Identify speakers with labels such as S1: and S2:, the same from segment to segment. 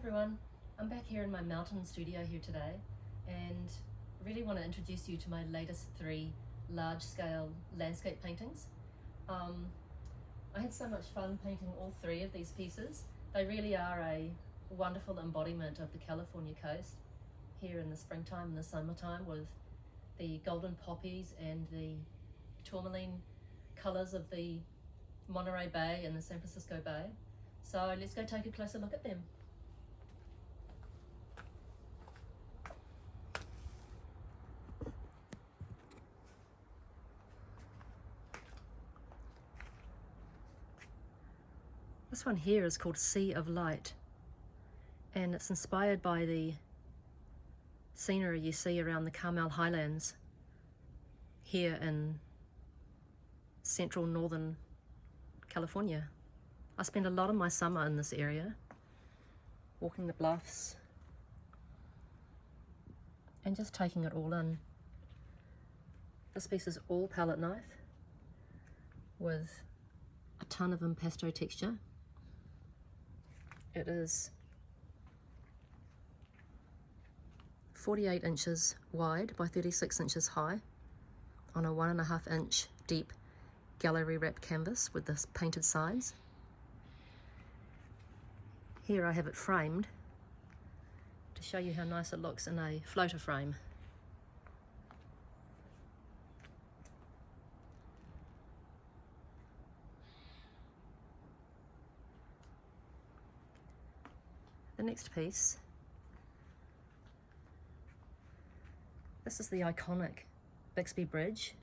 S1: everyone, I'm back here in my mountain studio here today and really want to introduce you to my latest 3 large-scale landscape paintings. I had so much fun painting all 3 of these pieces. They really are a wonderful embodiment of the California coast here in the springtime and the summertime, with the golden poppies and the tourmaline colours of the Monterey Bay and the San Francisco Bay. So let's go take a closer look at them. This one here is called Sea of Light, and it's inspired by the scenery you see around the Carmel Highlands here in central northern California. I spend a lot of my summer in this area, walking the bluffs and just taking it all in. This piece is all palette knife with a ton of impasto texture. It is 48 inches wide by 36 inches high on a 1.5 inch deep gallery wrapped canvas with this painted sides. Here I have it framed to show you how nice it looks in a floater frame. The next piece, this is the iconic Bixby Bridge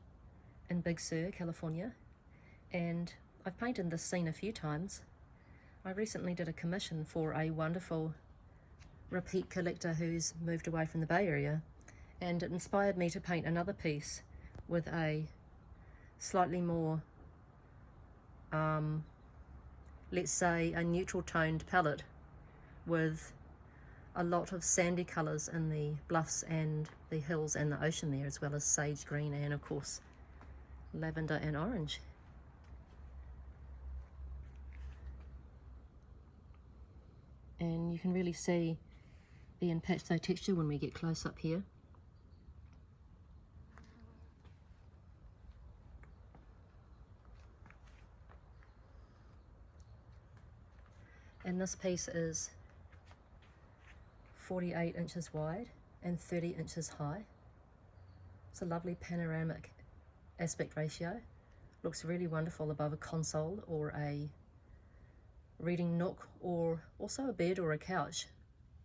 S1: in Big Sur, California, and I've painted this scene a few times. I recently did a commission for a wonderful repeat collector who's moved away from the Bay Area, and it inspired me to paint another piece with a slightly more, let's say, a neutral toned palette with a lot of sandy colours in the bluffs and the hills and the ocean there, as well as sage green and of course lavender and orange. And you can really see the impasto texture when we get close up here. And this piece is 48 inches wide and 30 inches high. It's a lovely panoramic aspect ratio. Looks really wonderful above a console or a reading nook, or also a bed or a couch.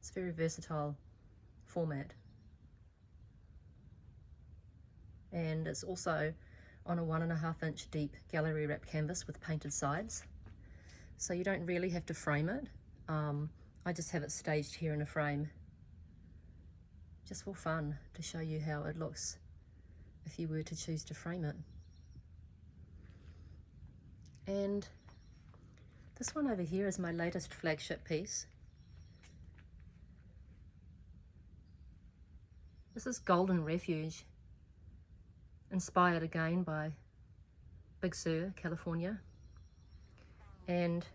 S1: It's a very versatile format. And it's also on a 1.5 inch deep gallery wrapped canvas with painted sides. So you don't really have to frame it. I just have it staged here in a frame, just for fun, to show you how it looks if you were to choose to frame it. And this one over here is my latest flagship piece. This is Golden Refuge, inspired again by Big Sur, California. And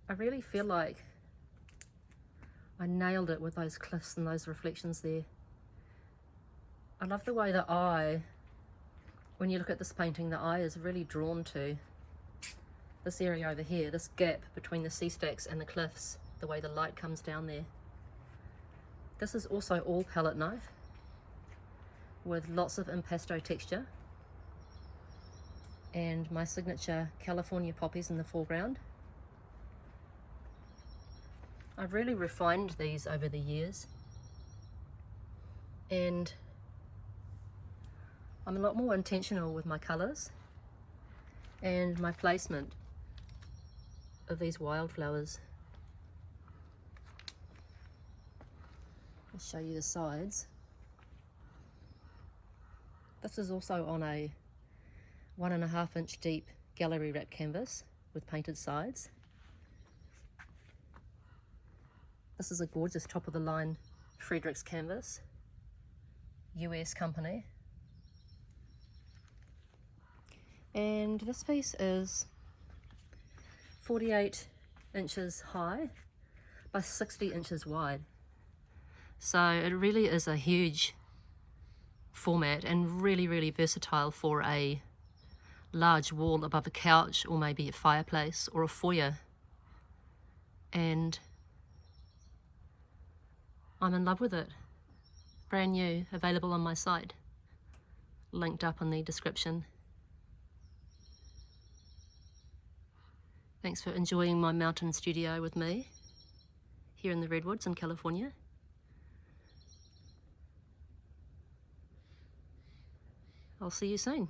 S1: I really feel like I nailed it with those cliffs and those reflections there. I love the way the eye, when you look at this painting, the eye is really drawn to this area over here, this gap between the sea stacks and the cliffs, the way the light comes down there. This is also all palette knife with lots of impasto texture, and my signature California poppies in the foreground. I've really refined these over the years, and I'm a lot more intentional with my colours and my placement of these wildflowers. I'll show you the sides. This is also on a 1.5 inch deep gallery wrapped canvas with painted sides. This is a gorgeous top of the line Fredericks canvas, US company. And this piece is 48 inches high by 60 inches wide. So it really is a huge format and really, really versatile for a large wall above a couch or maybe a fireplace or a foyer. And I'm in love with it. Brand new, available on my site, linked up in the description. Thanks for enjoying my mountain studio with me here in the Redwoods in California. I'll see you soon.